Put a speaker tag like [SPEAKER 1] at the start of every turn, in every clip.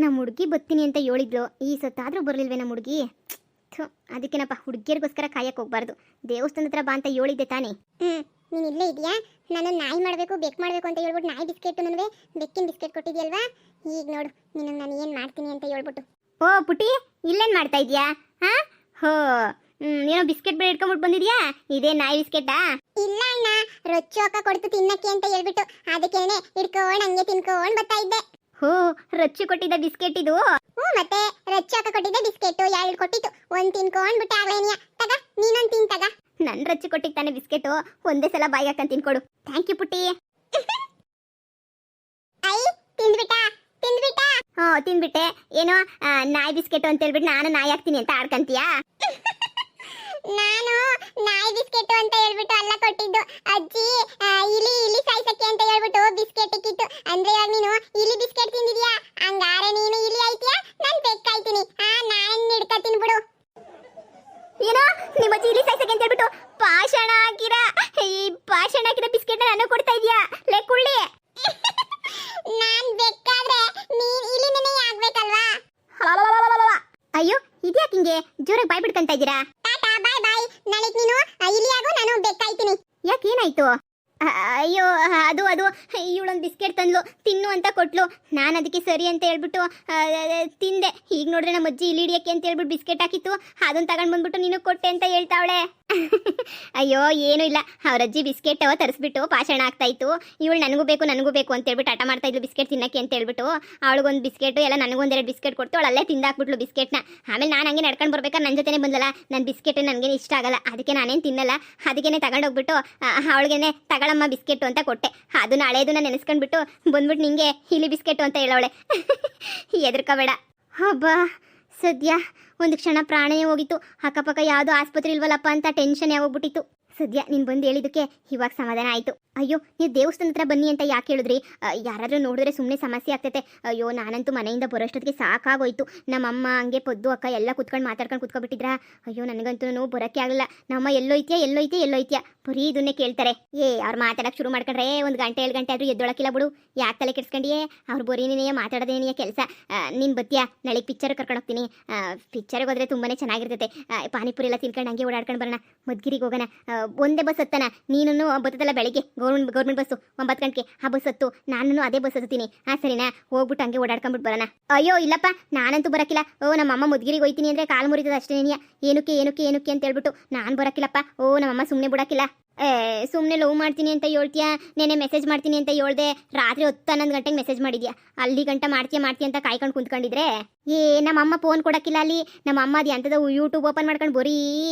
[SPEAKER 1] ನಮ್ಮ ಹುಡುಗಿ ಬತ್ತೀನಿ ಅಂತ ಹೇಳಿದ್ಲು, ಈ ಸತ್ತಾದ್ರೂ ಬರಲಿಲ್ವೇ ನಮ್ಮ ಹುಡುಗಿ? ಅದಕ್ಕೇನಪ್ಪ, ಹುಡುಗಿಯರಿಗೋಸ್ಕರ ಕಾಯಕ್ಕೆ ಹೋಗ್ಬಾರ್ದು. ದೇವಸ್ಥಾನದ ಹತ್ರ ಬಾ ಅಂತ ಹೇಳಿದ್ದೆ ತಾನೇ.
[SPEAKER 2] ನೀನು ಇಲ್ಲೇ ಇದೆಯಾ? ನಾನು ನಾಯಿ ಮಾಡಬೇಕು ಬೆಕ್ ಮಾಡಬೇಕು ಅಂತ ಹೇಳ್ಬಿಟ್ಟು ನಾಯಿ ಬಿಸ್ಕೆಟ್ ನನಗೆ ಬೆಕ್ಕಿನ ಬಿಸ್ಕೆಟ್ ಕೊಟ್ಟಿದ್ಯಲ್ವಾ? ಈಗ ನೋಡು ನಿನ್ನ ನಾನು ಏನು ಮಾಡ್ತೀನಿ ಅಂತ ಹೇಳ್ಬಿಟ್ಟು.
[SPEAKER 1] ಓ ಪುಟಿ, ಇಲ್ಲೇನು ಮಾಡ್ತಾ ಇದೀಯಾ? ಹಾ ಹೋ, ಏನೋ ಬಿಸ್ಕೆಟ್ ಬೇರೆ ಇಟ್ಕೊಂಡ್ಬಿಟ್ಟು ಬಂದಿದ್ಯಾ? ಇದೇ ನಾಯಿ ಬಿಸ್ಕೆಟಾ?
[SPEAKER 2] ಇಲ್ಲ ಅಣ್ಣ, ರೊಚ್ಚು ಅಕ್ಕ ಕೊಡ್ತು ತಿನ್ನಕ್ಕೆ ಅಂತ ಹೇಳ್ಬಿಟ್ಟು ಅದಕ್ಕೇನೆ ಹಿಡ್ಕೊಂಡು ಹಂಗೆ ತಿನ್ಕೊಂಡು ಬರ್ತಾ ಇದ್ದೆ.
[SPEAKER 1] ಹೋ, ರಚ್ಚು ಕೊಟ್ಟಿದ್ದ ಬಿಸ್ಕೆಟ್ ಇದು?
[SPEAKER 2] ಮತ್ತೆ ರಚ್ಚು ಅಕ್ಕ ಕೊಟ್ಟಿದ್ದೆ ಬಿಸ್ಕೆಟ್, ಎರಡು ಕೊಟ್ಟಿತ್ತು, ಒಂದು ತಿನ್ಕೊಂಡ್ಬಿಟ್ಟೆ ಆಗ್ಲೇನಿಯ. ತಗ ನೀನೊಂದು ತಿನ್ ತಗ.
[SPEAKER 1] ನನ್ ರಚ್ಚು ಕೊಟ್ಟಿಗೆ ತಾನೆ ಬಿಸ್ಕೆಟು, ಒಂದೇ ಸಲ ಬಾಯಿ ಹಾಕೊಂಡು ತಿನ್ಕೊಡು. ಥ್ಯಾಂಕ್ ಯು ಪುಟ್ಟಿ.
[SPEAKER 2] ಐ ತಿಂದ್ಬಿಟ್ಟ ತಿಂದ್ಬಿಟ್ಟ.
[SPEAKER 1] ತಿನ್ಬಿಟ್ಟೆ. ಏನೋ ನಾಯಿ ಬಿಸ್ಕೆಟ್ ಅಂತ ಹೇಳ್ಬಿಟ್ಟು ನಾನು ನಾಯಿ ಹಾಕ್ತೀನಿ ಅಂತ ಆಡ್ಕಂತೀಯಾ?
[SPEAKER 2] ನಾನು ನಾಯಿ ಬಿಸ್ಕೆಟ್ ಅಂತ ಹೇಳ್ಬಿಟ್ಟು ಅಲ್ಲ ಕೊಟ್ಟಿದ್ದು, ಅಜ್ಜಿ ಇಲಿ ಇಲಿ ಸಾಯ್ಸಕ್ಕೆ ಅಂತ ಹೇಳ್ಬಿಟ್ಟು ಬಿಸ್ಕೆಟ್ ಇಕ್ಕಿತ್ತು. ಅಂದ್ರೆ ಇವಾಗ ನೀನು ಇಲಿ ಬಿಸ್ಕೆಟ್ ತಿಂದಿದ್ಯಾ, ಹಂಗಾರೆ ನೀನು ಇಲಿ ಆಯ್ತೀಯಾ, ನಾನು ಬೆಕ್ಕಾಯ್ತೀನಿ. ನಾನು ಹಿಡ್ಕತೀನಿ ಬಿಡು.
[SPEAKER 1] ಏನೋ ನಿಮ್ಮ ಅಜ್ಜಿ ಇಲಿ ಸಾಯ್ಸಕ್ಕೆ ಅಂತ ಹೇಳ್ಬಿಟ್ಟು ಪಾಷಾಣ ಹಾಕಿರ, ಈ ಪಾಷಾಣ ಹಾಕಿದ ಬಿಸ್ಕೆಟ್ ನಾನು ಕೊಡ್ತಾ ಇದೀಯಾ? ಲೇ ಕುಳ್ಳಿ,
[SPEAKER 2] ನಾನ್ ಬೇಕಾದ್ರೆ ನೀನ್ ಇಲಿನೇ ಆಗ್ಬೇಕಲ್ವಾ?
[SPEAKER 1] ಅಯ್ಯೋ ಇದ್ಯಾಕೆ ಹಿಂಗೆ ಜೋರಾಗಿ ಬಾಯ್ ಬಿಡ್ಕಂತ ಇದ್ದೀರಾ?
[SPEAKER 2] ಟಾಟಾ ಬಾಯ್ ಬಾಯ್. ನಾಳೆಗೆ ನೀನು ಇಲಿ ಆಗು, ನಾನು ಬೆಕ್ಕಾಯ್ತೀನಿ.
[SPEAKER 1] ಯಾಕೆ ಏನಾಯ್ತು? ಅಯ್ಯೋ ಅದು ಅದು ಇವಳೊಂದು ಬಿಸ್ಕೆಟ್ ತಂದ್ಲು, ತಿನ್ನು ಅಂತ ಕೊಟ್ಲು. ನಾನು ಅದಕ್ಕೆ ಸರಿ ಅಂತ ಹೇಳ್ಬಿಟ್ಟು ತಿಂದೆ. ಈಗ ನೋಡ್ರೆ ನಮ್ಮ ಅಜ್ಜಿ ಇಲ್ಲಿ ಹಿಡಿಯಕ್ಕೆ ಅಂತ ಹೇಳ್ಬಿಟ್ಟು ಬಿಸ್ಕೆಟ್ ಹಾಕಿತ್ತು, ಅದನ್ನ ತಗೊಂಡು ಬಂದ್ಬಿಟ್ಟು ನೀನು ಕೊಟ್ಟೆ ಅಂತ ಹೇಳ್ತಾವಳೆ. ಅಯ್ಯೋ ಏನೂ ಇಲ್ಲ, ಅವ್ರ ಅಜ್ಜಿ ಬಿಸ್ಕೆಟ್ ತರಿಸ್ಬಿಟ್ಟು ಪಾಷಾಣ ಆಗ್ತಾ ಇತ್ತು. ಇವಳು ನನಗೂ ಬೇಕು ಅಂತ ಹೇಳ್ಬಿಟ್ಟು ಆಟ ಮಾಡ್ತಾ ಇದ್ಲು ಬಿಸ್ಕೆಟ್ ತಿನ್ನಕ್ಕೆ ಅಂತ ಹೇಳ್ಬಿಟ್ಟು. ಅವಳಿಗೊಂದು ಬಿಸ್ಕೆಟ್ ಎಲ್ಲ ನನಗೊಂದೆರಡು ಬಿಸ್ಕೆಟ್ ಕೊಡ್ತು, ಅವಳು ಅಲ್ಲೇ ತಿಂದಾಕ್ಬಿಟ್ಲು ಬಿಸ್ಕೆಟ್ನ. ಆಮೇಲೆ ನಾನು ಹಂಗೆ ನಡ್ಕೊಂಡು ಬರ್ಬೇಕಾದ್ರೆ ನನ್ನ ಜೊತೆನೇ ಬಂದಲ್ಲ, ನನ್ನ ಬಿಸ್ಕೆಟ್ ನನಗೇನು ಇಷ್ಟ ಆಗಲ್ಲ, ಅದಕ್ಕೆ ನಾನೇನು ತಿನ್ನಲ್ಲ, ಅದಕ್ಕೇನೆ ತಗೊಂಡೋಗ್ಬಿಟ್ಟು ಅವಳಿಗೇನೆ ತಗೊಳಮ್ಮ ಬಿಸ್ಕೆಟ್ ಅಂತ ಕೊಟ್ಟೆ. ಅದು ನಾಳೆದು ನಾನು ನೆನೆಸ್ಕೊಂಡ್ಬಿಟ್ಟು ಬಂದ್ಬಿಟ್ಟು ನಿಂಗೆ ಇಲಿ ಬಿಸ್ಕೆಟ್ ಅಂತ ಹೇಳವಳೆ. ಎದ್ರಕೋಬೇಡ. ಹಬ್ಬಾ, ಸದ್ಯ ಒಂದು ಕ್ಷಣ ಪ್ರಾಣೇ ಹೋಗಿತ್ತು. ಅಕ್ಕಪಕ್ಕ ಯಾವುದೋ ಆಸ್ಪತ್ರೆ ಇಲ್ವಲ್ಲಪ್ಪ ಅಂತ ಟೆನ್ಷನ್ ಆಗೋಗ್ಬಿಟ್ಟಿತ್ತು. ಸದ್ಯ ನೀನು ಬಂದು ಹೇಳಿದ್ದಕ್ಕೆ ಇವಾಗ ಸಮಾಧಾನ ಆಯಿತು. ಅಯ್ಯೋ, ನೀವು ದೇವಸ್ಥಾನ ಹತ್ರ ಬನ್ನಿ ಅಂತ ಯಾಕೆ ಹೇಳಿದ್ರಿ? ಯಾರಾದರೂ ನೋಡಿದ್ರೆ ಸುಮ್ಮನೆ ಸಮಸ್ಯೆ ಆಗ್ತೈತೆ. ಅಯ್ಯೋ, ನಾನಂತೂ ಮನೆಯಿಂದ ಬರೋಷ್ಟೊತ್ತಿಗೆ ಸಾಕಾಗೋಯ್ತು. ನಮ್ಮಮ್ಮ ಹಂಗೆ ಪದ್ದು ಅಕ್ಕ ಎಲ್ಲ ಕುತ್ಕೊಂಡು ಮಾತಾಡ್ಕೊಂಡು ಕುತ್ಕೊಬಿಟ್ಟಿದ್ರಾ? ಅಯ್ಯೋ, ನನಗಂತೂ ಬರೋಕ್ಕೆ ಆಗಲ್ಲ. ನಮ್ಮಮ್ಮ ಎಲ್ಲೋಯ್ತೀಯಾ ಬರೀ ಇದನ್ನೇ ಕೇಳ್ತಾರೆ. ಅವ್ರು ಮಾತಾಡೋಕೆ ಶುರು ಮಾಡ್ಕೊಂಡ್ರೆ 1 ಗಂಟೆ 2 ಗಂಟೆ ಆದರೂ ಎದ್ದೊಳಕಿಲ್ಲ ಬಿಡು. ಯಾಕೆ ತಲೆ ಕೆಡ್ಸ್ಕೊಂಡಿಯೇ? ಅವ್ರು ಬರೀನೇ ಮಾತಾಡೋದೇನೆಯ ಕೆಲಸ. ನೀನು ಬತ್ತೀಯಾ? ನಾಳೆಗೆ ಪಿಕ್ಚರ್ ಕರ್ಕೊಂಡು ಹೋಗ್ತೀನಿ. ಪಿಕ್ಚರ್ಗೆ ಹೋದ್ರೆ ತುಂಬಾ ಚೆನ್ನಾಗಿರ್ತೈತೆ. ಪಾನಿಪುರಿ ಎಲ್ಲ ತಿನ್ಕೊಂಡು ಹಂಗೆ ಓಡಾಡ್ಕೊಂಡು ಬರೋಣ. ಮದ್ಗಿರಿಗೆ ಹೋಗೋಣ. ಒಂದೇ ಬಸ್ ಹತ್ತನ. ನೀನು ಬತ್ತದಲ್ಲ ಬೆಳಿಗ್ಗೆ ಗೌರ್ಮೆಂಟ್ ಬಸ್ಸು 9 ಗಂಟೆಗೆ. ಆ ಬಸ್ ಹತ್ತು, ನಾನು ಅದೇ ಬಸ್ ಹತ್ತೀನಿ. ಸರಿನಾ? ಹೋಗ್ಬಿಟ್ಟು ಹಂಗೆ ಓಡಾಡ್ಕೊಂಡ್ಬಿಟ್ಟು ಬರೋಣ. ಅಯ್ಯೋ ಇಲ್ಲಪ್ಪ, ನಾನಂತೂ ಬರೋಕ್ಕಿಲ್ಲ. ನಮ್ಮಮ್ಮ ಮುದ್ಗಿರಿಗೆ ಹೋಯ್ತೀನಿ ಅಂದರೆ ಕಾಲು ಮುರಿತದ ಅಷ್ಟೇನೆಯ. ಏನಕ್ಕೆ ಅಂತ ಹೇಳ್ಬಿಟ್ಟು ನಾನು ಬರೋಕ್ಕಿಲ್ಲಪ್ಪ. ನಮ್ಮಮ್ಮ ಸುಮ್ಮನೆ ಬಿಡೋಕ್ಕಿಲ್ಲ. ಸುಮ್ಮನೆ ಲವ್ ಮಾಡ್ತೀನಿ ಅಂತ ಹೇಳ್ತೀಯಾ? ನೆನೆ ಮೆಸೇಜ್ ಮಾಡ್ತೀನಿ ಅಂತ ಹೇಳ್ದೆ, ರಾತ್ರಿ 10-11 ಗಂಟೆಗೆ ಮೆಸೇಜ್ ಮಾಡಿದ್ಯಾ. ಅಲ್ಲಿ ಗಂಟ ಮಾಡ್ತೀಯ ಅಂತ ಕಾಯ್ಕೊಂಡು ಕುಂತ್ಕೊಂಡಿದ್ರೆ ನಮ್ಮಮ್ಮ ಫೋನ್ ಕೊಡೋಕ್ಕಿಲ್ಲ. ಅಲ್ಲಿ ನಮ್ಮಮ್ಮ ಅದು ಎಂಥದ್ದು ಯೂಟ್ಯೂಬ್ ಓಪನ್ ಮಾಡ್ಕೊಂಡು ಬರೀ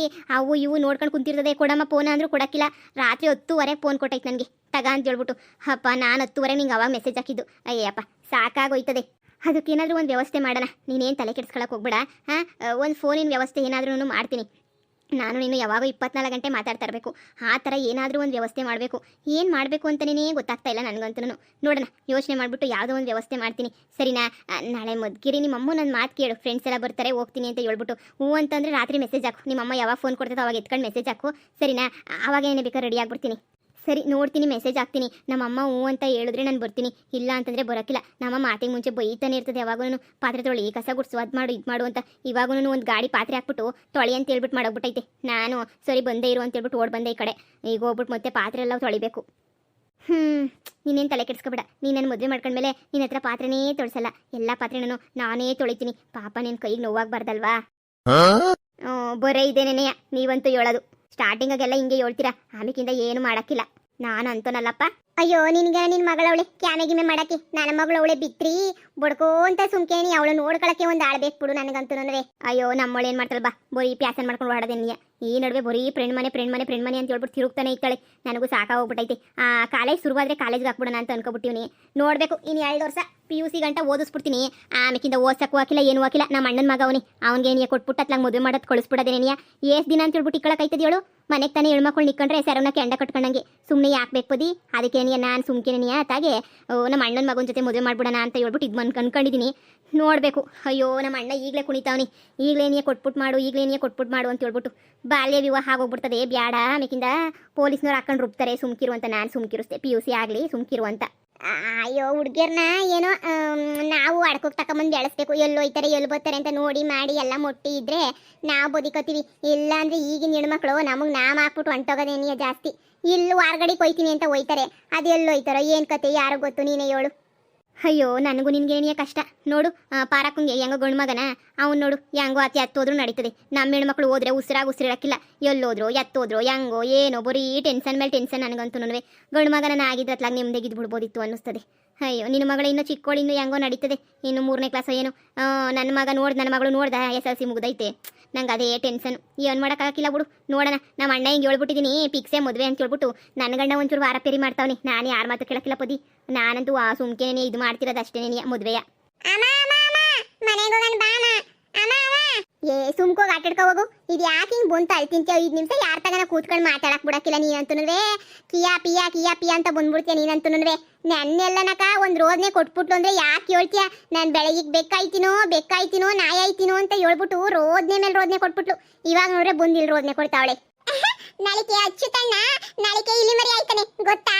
[SPEAKER 1] ಅವು ಇವು ನೋಡ್ಕೊಂಡು ಕುಂತಿರ್ತದೆ. ಕೊಡಮ್ಮ ಫೋನ್ ಅಂದರೂ ಕೊಡೋಕ್ಕಿಲ್ಲ. ರಾತ್ರಿ 10:00 ಫೋನ್ ಕೊಟ್ಟೈತೆ ನನಗೆ, ತಗ ಅಂತ ಹೇಳ್ಬಿಟ್ಟು. ಅಪ್ಪ, ನಾನು 10:00 ನಿಂಗೆ ಅವಾಗ ಮೆಸೇಜ್ ಹಾಕಿದ್ದು. ಅಯ್ಯಪ್ಪ, ಸಾಕಾಗೋಯ್ತದೆ. ಅದಕ್ಕೇನಾದರೂ ಒಂದು ವ್ಯವಸ್ಥೆ ಮಾಡೋಣ. ನೀನೇನು ತಲೆ ಕೆಡ್ಸ್ಕೊಳಕ್ಕೆ ಹೋಗ್ಬೇಡ. ಒಂದು ಫೋನಿನ ವ್ಯವಸ್ಥೆ ಏನಾದ್ರೂ ಮಾಡ್ತೀನಿ. ನಾನು ನೀನು ಯಾವಾಗ 24 ಗಂಟೆ ಮಾತಾಡ್ತಾ ಇರಬೇಕು. ಆ ಥರ ಏನಾದರೂ ಒಂದು ವ್ಯವಸ್ಥೆ ಮಾಡಬೇಕು. ಏನು ಮಾಡಬೇಕು ಅಂತಲೇ ಗೊತ್ತಾಗ್ತಾ ಇಲ್ಲ ನನಗಂತೂ. ನೋಡೋಣ, ಯೋಚನೆ ಮಾಡಿಬಿಟ್ಟು ಯಾವುದೋ ಒಂದು ವ್ಯವಸ್ಥೆ ಮಾಡ್ತೀನಿ. ಸರಿನಾ? ನಾಳೆ ಮದ್ಗಿರಿ ನಿಮ್ಮಮ್ಮ ನನ್ನ ಮಾತು ಕೇಳು. ಫ್ರೆಂಡ್ಸ್ ಎಲ್ಲ ಬರ್ತಾರೆ, ಹೋಗ್ತೀನಿ ಅಂತ ಹೇಳ್ಬಿಟ್ಟು. ಅಂತಂದರೆ ರಾತ್ರಿ ಮೆಸೇಜ್ ಹಾಕು. ನಿಮ್ಮಮ್ಮ ಯಾವಾಗ ಫೋನ್ ಕೊಡ್ತೈತೆ ಅವಾಗ ಎತ್ಕೊಂಡು ಮೆಸೇಜ್ ಹಾಕು. ಸರಿನಾ? ಆವಾಗ ಏನೇ ಬೇಕಾದ್ರೆ ರೆಡಿ ಆಗ್ಬಿಡ್ತೀನಿ. ಸರಿ, ನೋಡ್ತೀನಿ, ಮೆಸೇಜ್ ಹಾಕ್ತೀನಿ. ನಮ್ಮಮ್ಮ ಅಂತ ಹೇಳಿದ್ರೆ ನಾನು ಬರ್ತೀನಿ, ಇಲ್ಲ ಅಂತಂದರೆ ಬರೋಕ್ಕಿಲ್ಲ. ನಮ್ಮ ಮಾತಿಗೆ ಮುಂಚೆ ಬೈತಾನೆ ಇರ್ತದೆ ಯಾವಾಗೂ. ಪಾತ್ರೆ ತೊಳಿ, ಕಸ ಗುಡಿಸು, ಅದು ಮಾಡು ಇದು ಮಾಡು ಅಂತ. ಇವಾಗೂ ಒಂದು ಗಾಡಿ ಪಾತ್ರೆ ಹಾಕ್ಬಿಟ್ಟು ತೊಳಿ ಅಂತ ಹೇಳ್ಬಿಟ್ಟು ಮಾಡೋಗ್ಬಿಟ್ಟೈತೆ. ನಾನು ಸರಿ ಬಂದೇ ಇರು ಅಂತ ಹೇಳ್ಬಿಟ್ಟು ಓಡ್ ಬಂದೆ ಈ ಕಡೆ. ಈಗ ಹೋಗ್ಬಿಟ್ಟು ಮತ್ತೆ ಪಾತ್ರೆ ಎಲ್ಲ ತೊಳಿಬೇಕು. ನೀನೇನು ತಲೆ ಕೆಡ್ಸ್ಕೊಬೇಡ. ನೀನು ನನ್ನ ಮದುವೆ ಮಾಡ್ಕೊಂಡ್ಮೇಲೆ ನಿನ್ನ ಹತ್ರ ಪಾತ್ರೆನೇ ತೊಳ್ಸಲ್ಲ. ಎಲ್ಲ ಪಾತ್ರೆನೂ ನಾನೇ ತೊಳಿತೀನಿ. ಪಾಪ ನಿನ್ನ ಕೈಗೆ ನೋವಾಗಬಾರ್ದಲ್ವಾ? ಬರೇ ಇದೇನೇನೆಯ ನೀವಂತೂ ಹೇಳೋದು. ಸ್ಟಾರ್ಟಿಂಗಾಗೆಲ್ಲ ಹಿಂಗೆ ಹೇಳ್ತೀರಾ, ಆಮೇಕಿಂದ ಏನು ಮಾಡೋಕ್ಕಿಲ್ಲ. ನಾನು ಅಂತನಲ್ಲಪ್ಪ.
[SPEAKER 2] ಅಯ್ಯೋ, ನಿನ್ಗೆ ನಿನ್ನ ಮಗಳವಳೆ ಕ್ಯಾಮೆಗಿಮೆ ಮಾಡಕ್ಕೆ. ನನ್ನ ಮಗಳವಳೆ ಬಿತ್ರಿ ಬಡ್ಕೋಂತ ಸುಮ್ಕೇನಿ. ಅವಳು ನೋಡ್ಕೊಳಕ್ಕೆ ಒಂದು ಆಳ್ಬೇಕು ಬಿಡು ನನಗಂತೂ.
[SPEAKER 1] ಅಯ್ಯೋ, ನಮ್ಮವಳು ಏನು ಮಾಡ್ತಾಳೆ ಬಾ, ಬರೀ ಪ್ಯಾಸನ್ ಮಾಡ್ಕೊಂಡು ಓಡೋದೇನಿಯ. ಈ ನಡುವೆ ಬರೀ ಫ್ರೆಂಡ್ ಮನೆ ಅಂತ ಹೇಳ್ಬಿಟ್ಟು ತಿರುಗ್ತಾನೆ ಇರ್ತಾಳೆ. ನನಗೂ ಸಾಕಾಗೋಗ್ಬಿಟ್ಟೈತಿ. ಕಾಲೇಜ್ ಶುರುವಾದರೆ ಕಾಲೇಜ್ಗೆ ಹಾಕ್ಬಿಡೋಣ ಅಂತ ಅನ್ಕೊಬಿಟ್ಟಿವ್ನಿ. ನೋಡಬೇಕು, ಇನ್ನು 2 ವರ್ಷ PUC ಗಂಟ ಓದಿಸ್ಬಿಡ್ತೀನಿ. ಆಮೇಕಿಂದ ಓದ್ಸಕ್ಕೂ ಹಾಕಿಲ್ಲ, ಏನೂ ಹಾಕಿಲ್ಲ. ನಮ್ಮ ಅಣ್ಣನ ಮಗ ಅವನಿ, ಅವ್ನಿಗೆ ಕೊಟ್ಬಿಟ್ಟು ಅತ್ಲಾಗ ಮದುವೆ ಮಾಡೋದು ಕಳಿಸ್ಬಿಡೋದೇನೇನಿಯ. ಎಷ್ಟು ದಿನ ಅಂತ ಹೇಳ್ಬಿಟ್ಟು ಇಕ್ಕಳಕೈತದ ಹೇಳು? ಮನೆಗೆ ತಾನೇ ಹೆಣ್ಮಕ್ಳು ನಿಕ್ಕೊಂಡ್ರೆ ಸೆರವನ್ನ ಕೆಂಡ ಕಟ್ಕೊಂಡಂಗೆ. ಸುಮ್ಮನೆ ಯಾಕೆ ಬೇಕದಿ? ಅದಕ್ಕೇನಿಯ ನಾನು ಸುಮ್ಕೇನಿಯ ತಾಗೆ ನಮ್ಮ ಅಣ್ಣನ ಮಗನ ಜೊತೆ ಮದುವೆ ಮಾಡ್ಬಿಡೋಣ ಅಂತ ಹೇಳ್ಬಿಟ್ಟು ಇದು ಅನ್ಕೊಂಡಿದ್ದೀನಿ. ನೋಡಬೇಕು. ಅಯ್ಯೋ, ನಮ್ಮ ಅಣ್ಣ ಈಗಲೇ ಕುಣಿತಾವನಿ. ಈಗಲೇನಿಯ ಕೊಟ್ಬಿಟ್ಟು ಮಾಡು ಅಂತ ಹೇಳ್ಬಿಟ್ಟು. ಬಾಲ್ಯ ವಿವಾಹ ಆಗೋಗ್ಬಿಡ್ತದೆ, ಬ್ಯಾಡ. ಆಮೇಕಿಂದ ಪೊಲೀಸ್ನವ್ರು ಹಾಕೊಂಡು ರುಬ್ತಾರೆ. ಸುಮ್ಕಿರು ಅಂತ ನಾನು ಸುಮ್ಕಿರಿಸ್ತೆ. PUC ಆಗಲಿ ಸುಮ್ಕಿರು ಅಂತ. ಅಯ್ಯೋ ಹುಡ್ಗಿರ್ನ ಏನೋ ನಾವು ಅಡ್ಕೋಕ್ ತಕೊಂಬಂದು ಬೆಳೆಸ್ಬೇಕು, ಎಲ್ಲಿ ಹೋಯ್ತಾರೆ ಎಲ್ಲಿ ಬರ್ತಾರೆ ಅಂತ ನೋಡಿ ಮಾಡಿ ಎಲ್ಲ ಮೊಟ್ಟಿ ಇದ್ರೆ ನಾವು ಬದುಕತ್ತೀವಿ. ಇಲ್ಲ ಅಂದ್ರೆ ಈಗಿನ ಹೆಣ್ಮಕ್ಳು ನಮಗೆ ನಾಮ ಹಾಕ್ಬಿಟ್ಟು ಹೊಂಟೋಗೋದೇನಿಯ ಜಾಸ್ತಿ. ಇಲ್ಲಿ ಹೊರ್ಗಡೆ ಕೊಯ್ತೀನಿ ಅಂತ ಹೋಯ್ತಾರೆ, ಅದು ಎಲ್ಲಿ ಹೋಯ್ತಾರೋ ಏನು ಕತೆ ಯಾರು ಗೊತ್ತು, ನೀನೇ ಹೇಳು. ಅಯ್ಯೋ ನನಗೂ ನಿನ್ಗೇನಿಯ ಕಷ್ಟ ನೋಡು. ಪಾರಕ್ಕಂಗೆ ಹೆಂಗೋ ಗಂಡು ಮಗನ ಅವ್ನು ನೋಡು, ಹೆಂಗೋ ಅತಿ ಎತ್ತೋದ್ರು ನಡೀತದೆ. ನಮ್ಮ ಹೆಣ್ಮಕ್ಳು ಹೋದ್ರೆ ಉಸಿರಾಕಿಲ್ಲ, ಎಲ್ಲೋದ್ರು ಎತ್ತೋದ್ರು ಹೆಂಗೋ ಏನೋ ಬರೀ ಟೆನ್ಷನ್ ಮೇಲೆ ಟೆನ್ಷನ್. ನನಗಂತೂ ಗಂಡು ಮಗನ ಆಗಿದ್ರತ್ಲಾಗ ನಿಮ್ದಾಗಿದ್ದು ಬಿಡ್ಬೋದಿತ್ತು ಅನ್ನಿಸ್ತದೆ. ಅಯ್ಯೋ ನಿನ್ನ ಮಗಳು ಇನ್ನೂ ಚಿಕ್ಕೋಳು, ಇನ್ನೂ ಹೆಂಗೋ ನಡೀತದೆ, ಇನ್ನು 3ನೇ ಕ್ಲಾಸ್ ಏನು. ನನ್ನ ಮಗಳು ನೋಡ್ದ SLC ಮುಗ್ದೈತೆ. ನಂಗೆ ಅದೇ ಟೆನ್ಷನ್, ಏನು ಮಾಡೋಕ್ಕಾಗಿಲ್ಲ ಬಿಡು. ನೋಡೋಣ, ನಮ್ಮ ಅಣ್ಣ ಹಿಂಗೆ ಹೇಳ್ಬಿಟ್ಟಿದ್ದೀನಿ ಫಿಕ್ಸೇ ಮದುವೆ ಅಂತ ಹೇಳ್ಬಿಟ್ಟು. ನನ್ನ ಗಂಡ ಒಂಚೂರು ವಾರಪೇರಿ ಮಾಡ್ತಾವನಿ, ನಾನು ಯಾರ ಮಾತು ಕೇಳಕ್ಕಿಲ್ಲ ಪದಿ. ನಾನಂತೂ ಸುಮ್ಕೆನೇ ಇದು ಮಾಡ್ತಿರೋದು ಅಷ್ಟೇನೇ ಮದುವೆಯ. ಏ ಸುಮ್ಕೋಗಿ ಆಟಾಡ್ಕೊ ಹೋಗು. ಇದು ಯಾಕೆ ಹಿಂಗೆ ಬಂತು ಅಳ್ತಿಂತ 5 ನಿಮಿಷ ಯಾರ ತಗನ ಕೂತ್ಕೊಂಡು ಮಾತಾಡಕ್ ಬಿಡಕ್ಕಿಲ್ಲ ನೀನಂತೂ. ಕಿಯಾ ಪಿಯಾ ಕಿಯಾ ಪಿಯಾ ಅಂತ ಬಂದ್ಬಿಡ್ತೀಯ ನೀನಂತೂ. ನನ್ನೆಲ್ಲನಕ ಒಂದು ರೋದ್ನೆ ಕೊಟ್ಬಿಟ್ಲು ಅಂದ್ರೆ ಯಾಕೆ ಹೇಳ್ತೀಯ? ನಾನು ಬೆಳಗ್ಗೆ ಬೆಕ್ಕಾಯ್ತೀನೋ ನಾಯಿ ಆಯ್ತೀನೋ ಅಂತ ಹೇಳ್ಬಿಟ್ಟು ರೋದ್ನೆ ಮೇಲೆ ರೋದ್ನೆ ಕೊಟ್ಬಿಟ್ಲು. ಇವಾಗ ನೋಡ್ರೆ ಬಂದಿಲ್ಲ ರೋದ್ನೆ ಕೊಡ್ತಾವಳೆ. ನಾಳಿಕೆ ಅಚ್ಚುತಣ್ಣ, ನಾಳಿಕೆ ಇಲಿ ಮರಿ ಆಯ್ತಾನೆ ಗೊತ್ತಾ?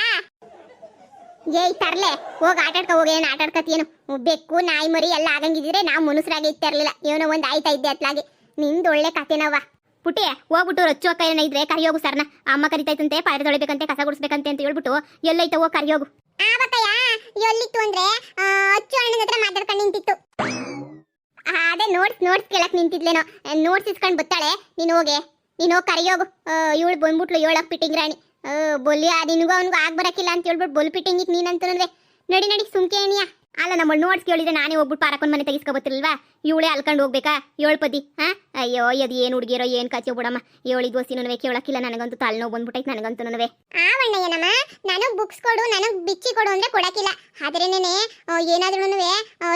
[SPEAKER 1] ಏಯ್ ತರ್ಲೆ ಹೋಗಿ ಆಟಾಡ್ಕೊ ಹೋಗಿ. ಏನು ಆಟಾಡ್ಕತಿಯೇನು? ಬೆಕ್ಕು ನಾಯಿ ಮರಿ ಎಲ್ಲ ಆಗಂಗಿದ್ರೆ ನಾವು ಮನುಷ್ಯರಾಗೆ ಇರ್ತಾ ಇರ್ಲಿಲ್ಲ. ಏನೋ ಒಂದು ಆಯ್ತಾ ಇದ್ದೆ ಅತ್ಲಾಗೆ. ನಿಂದು ಒಳ್ಳೆ ಕತೆನವ್ವ. ಪುಟ್ಟಿ ಹೋಗ್ಬಿಟ್ಟು ರಚ್ಚು ಅಕ್ಕ ಏನೋ ಇದ್ರೆ ಕರಿಯೋಗು ಸರ್ನ. ಅಮ್ಮ ಕರಿತೈತಂತೆ, ಪಾತ್ರೆ ತೊಳಿಬೇಕಂತೆ, ಕಸ ಗುಡಿಸ್ಬೇಕಂತೆ ಅಂತ ಹೇಳ್ಬಿಟ್ಟು ಎಲ್ಲೈತ ಹೋಗಿ ಕರಿಯೋಗು.
[SPEAKER 2] ಆವಕಯ್ಯ ಎಲ್ಲಿತ್ತು ಅಂದ್ರೆ ಅಚ್ಚು ಅಣ್ಣನ ಹತ್ರ ಮಾತಾಡ್ಕೊಂಡು ನಿಂತಿತ್ತು.
[SPEAKER 1] ಅದೇ ನೋಟ್ಸ್ ಕೇಳಕ್ ನಿಂತಿದ್ಲೇನೋ. ನೋಟ್ಸ್ ಇಸ್ಕೊಂಡು ಬತ್ತಾಳೆ. ನೀನು ಹೋಗಿ ಕರಿಯೋಗು. ಇವಳು ಬಂದ್ಬಿಟ್ಲು 7 ಪಿಟ್ಟಿಂಗ್ ರಾಣಿ. ಬೊಲಿ ನಿನಗೂ ಅವನಿಗೂ ಆಗ್ ಬರಕಿಲ್ಲ ಅಂತ ಹೇಳ್ಬಿಟ್ಟು ಬೊಲ್ ಪಿಟ್ಟಿಂಗ್ ನೀನಂತ ನಡಿ ಸುಮ್ಕೇನಿಯ. ಅಲ್ಲ ನಮ್ಮ ನೋಟ್ಸ್ ಕೇಳಿದ್ರೆ ನಾನೇ ಹೋಗ್ಬಿಟ್ಟು ಪಾರಕೊಂಡ್ ಮನೆ ತೆಗಿಸ್ಕೊಬತ್ತಿಲ್ವಾ? ಇವಳೇ ಅಲ್ಕೊಂಡು ಹೋಗ್ಬೇಕಾ 7 ಪದಿ? ಅಯ್ಯೋ ಅದು ಏನು ಹುಡುಗಿರೋ ಏನು ಕಚ್ಚೋ ಬಿಡಮ್ಮ. 7 ದೋಸ್ತಿನೂ ಕೇಳಕ್ಕಿಲ್ಲ. ನನಗಂತೂ ತಲೆನೋವು ಬಂದ್ಬಿಟ್ಟೈತೆ ನನಗಂತೂ.
[SPEAKER 2] ಆವಣ್ಣಯ್ಯನಮ್ಮ ನನಗ್ ಬುಕ್ಸ್ ಕೊಡು, ನನಗ್ ಬಿಚ್ಚಿ ಕೊಡು ಅಂದ್ರೆ ಕೊಡಕಿಲ್ಲ. ಆದ್ರೇನೆ ಏನಾದ್ರೂ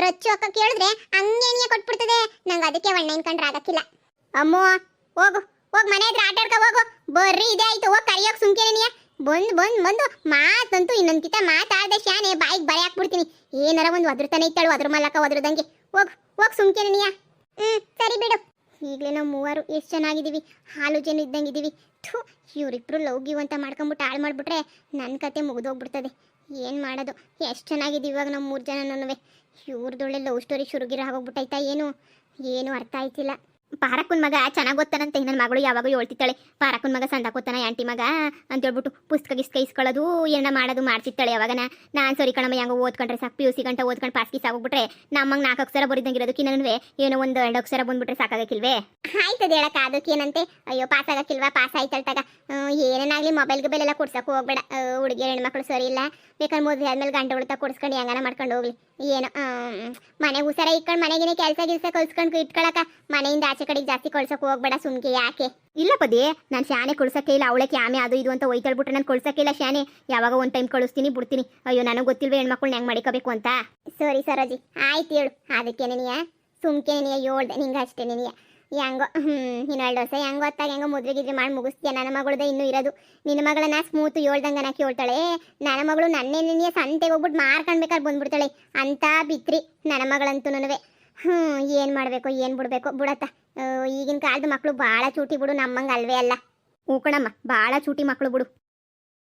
[SPEAKER 2] ರಚ್ಚು ಅಕ್ಕ ಕೇಳಿದ್ರೆ ಹಂಗೇನಿಯ ಕೊಟ್ಬಿಡ್ತದೆ. ನಂಗೆ ಅದಕ್ಕೆ ಅಣ್ಣಯ್ಯನ ಕಂಡ್ರೆ ಆಗಕ್ಕಿಲ್ಲ.
[SPEAKER 1] ಅಮ್ಮೋ ಹೋಗು ಮನೆ ಹತ್ರ ಆಟಾಡ್ಕೊ ಹೋಗು. ಬರ್ರಿ ಇದೇ ಆಯ್ತು, ಹೋಗಿ ಕರಿಯೋಕ್ ಸುಮ್ಕೇನಿಯ. ಬಂದು ಮಾತಂತೂ ಇನ್ನೊಂದ್ಕಿತ ಮಾತಾಡ್ದೆ ಶಾನೆ ಬಾಯಿಗೆ ಬರೆ ಹಾಕ್ಬಿಡ್ತೀನಿ. ಏನಾರ ಒಂದು ಒದ್ರತಾನೆ ಇತ್ತಾಳು, ಅದ್ರ ಮಲ್ಲಕ ಒದ್ರದಂಗೆ. ಹೋಗ್ ಸುಮ್ಕೇನಿಯ.
[SPEAKER 2] ಸರಿ ಬಿಡು.
[SPEAKER 1] ಈಗಲೇ ನಾವು 3 ಎಷ್ಟು ಚೆನ್ನಾಗಿದ್ದೀವಿ, ಹಾಲು ಜನ ಇದ್ದಂಗಿದ್ದೀವಿ. ಇವರಿಬ್ರು ಲವ್ ಗಿವ್ ಅಂತ ಮಾಡ್ಕೊಂಬಿಟ್ಟು ಹಾಳು ಮಾಡಿಬಿಟ್ರೆ ನನ್ನ ಕತೆ ಮುಗಿದೋಗ್ಬಿಡ್ತದೆ. ಏನು ಮಾಡೋದು? ಎಷ್ಟು ಚೆನ್ನಾಗಿದ್ದೀವಿ ಇವಾಗ ನಾವು 3 ಜನನೂ. ಇವ್ರದೊಳ್ಳೆ ಲವ್ ಸ್ಟೋರಿ ಶುರುಗಿರ ಆಗೋಗ್ಬಿಟ್ಟೈತಾ ಏನು ಅರ್ಥ ಆಯ್ತಿಲ್ಲ. ಪಾರಕ್ಕನ ಮಗ ಚೆನ್ನಾಗಿ ಓದ್ತಾನಂತೆ. ನನ್ನ ಮಗಳು ಯಾವಾಗ ಹೇಳ್ತಿತ್ತಾಳೆ, ಪಾರಕ್ಕನ ಮಗ ಸಂದಾಕ್ ಓದ್ತಾನ ಆಂಟಿ ಮಗ ಅಂತ ಹೇಳ್ಬಿಟ್ಟು ಪುಸ್ತಕ ಇಸ್ಕೊಳ್ಳೋದು ಏನ ಮಾಡೋದು ಮಾಡ್ತಿತ್ತಾಳೆ. ಯಾವಾಗನ ನಾನು ಸರಿ ಕಣಮ್ಮ ಹೆಂಗೋ ಓದ್ಕೊಂಡ್ರೆ ಸಾಕು, PUC ಗಂಟ ಓದ್ಕೊಂಡು ಪಾಸ್ ಗೀಸ್ ಆಗೋಗ್ಬಿಟ್ರೆ ನಮ್ಮಂಗೆ 4 ಅಕ್ಷರ ಬರಿದಂಗಿರೋದಕ್ಕೆ ನನಗೆ ಏನೋ 1-2 ಅಕ್ಷರ ಬಂದ್ಬಿಟ್ರೆ ಸಾಕಾಗಕ್ಕಿಲ್ವೇ?
[SPEAKER 2] ಆಯ್ತದ ಹೇಳಕ್ಕ ಅದಕ್ಕೇನಂತೆ. ಅಯ್ಯೋ ಪಾಸ್ ಆಗಕ್ಕಿಲ್ವಾ? ಪಾಸ್ ಆಯ್ತಲ್ತಾಗ. ಏನೇನಾಗ್ಲಿ ಮೊಬೈಲ್ಗೆ ಬೆಲೆಲ್ಲ ಕೊಡ್ಸಕ್ಕೆ ಹೋಗ್ಬೇಡ. ಹುಡುಗಿಯರು ಹೆಣ್ಮಕ್ಳು ಸರಿ ಇಲ್ಲ. ಬೇಕಾದ್ರೆ ಮದುವೆ ಆದ್ಮೇಲೆ ಗಂಟೆ ಉಳಿತಾ ಕೊಡ್ಸ್ಕೊಂಡು ಹೆಂಗಾನ ಮಾಡ್ಕೊಂಡು ಹೋಗ್ಲಿ. ಏನೋ ಮನೆಗೆ ಹುಷಾರ ಇಟ್ಕೊಂಡು ಮನೆಗೇನೆ ಕೆಲಸ ಕಳ್ಸ್ಕೊಂಡು ಇಟ್ಕೊಳಕ. ಮನೆಯಿಂದ ಆಚೆ ಕಡೆಗೆ ಜಾಸ್ತಿ ಕಳ್ಸಕ್ಕೆ ಹೋಗ್ಬೇಡ ಸುಮ್ಕೆ. ಯಾಕೆ?
[SPEAKER 1] ಇಲ್ಲ ಪದಿ, ನಾನು ಶಾನೆ ಕಳ್ಸಕ್ಕೆ ಇಲ್ಲ. ಅವಳೆ ಕ್ಯಾಮೆ ಅದು ಇದು ಅಂತ ಒಯ್ತಾಳ್ಬಿಟ್ರೆ ನಾನು ಕಳ್ಸಕ್ಕೆ ಇಲ್ಲ ಶಾನೆ. ಯಾವಾಗ ಒಂದು ಟೈಮ್ ಕಳಿಸ್ತೀನಿ ಬಿಡ್ತೀನಿ. ಅಯ್ಯೋ ನನಗೆ ಗೊತ್ತಿಲ್ವೇ ಹೆಣ್ಮಕ್ಳನ್ನ ಹೆಂಗೆ ಮಾಡಿಕೋಬೇಕು ಅಂತ.
[SPEAKER 2] ಸರಿ ಸರೋಜಿ ಆಯ್ತು ಹೇಳು. ಅದಕ್ಕೇನೆನಿಯ ಸುಮ್ಕೇನೆನಿಯ ಹೇಳ್ದೆ ನಿಂಗೆ ಅಷ್ಟೇನೆನಿಯ. ಹೆಂಗೋ 2 ವರ್ಷ ಹೆಂಗೋ ಹೊತ್ತಾಗ ಹೆಂಗೋ ಮದುವೆಗಿದ್ರೆ ಮಾಡಿ ಮುಗಿಸ್ತೀಯ. ನನ್ನ ಮಗಳದ ಇನ್ನೂ ಇರೋದು. ನಿನ್ನ ಮಗಳನ್ನ ಸ್ಮೂತ್ ಹೇಳ್ದಂಗೆ ಕೇಳ್ತಾಳೆ. ನನ್ನ ಮಗಳು ನನ್ನೇನೆನಿಯ ಸಂತೆಗೆ ಹೋಗ್ಬಿಟ್ಟು ಮಾರ್ಕೊಂಡ್ಬೇಕಾದ್ರೆ ಬಂದ್ಬಿಡ್ತಾಳೆ ಅಂತ ಬಿತ್ರಿ ನನ್ನ ಮಗಳಂತೂ. ಏನು ಮಾಡಬೇಕು ಏನು ಬಿಡಬೇಕು ಬಿಡತ್ತ. ಈಗಿನ ಕಾಲದ ಮಕ್ಕಳು ಭಾಳ ಚೂಟಿ ಬಿಡು, ನಮ್ಮಂಗೆ ಅಲ್ವೇ ಅಲ್ಲ.
[SPEAKER 1] ಹ್ಞೂ ಕಣಮ್ಮ, ಭಾಳ ಚೂಟಿ ಮಕ್ಕಳು ಬಿಡು.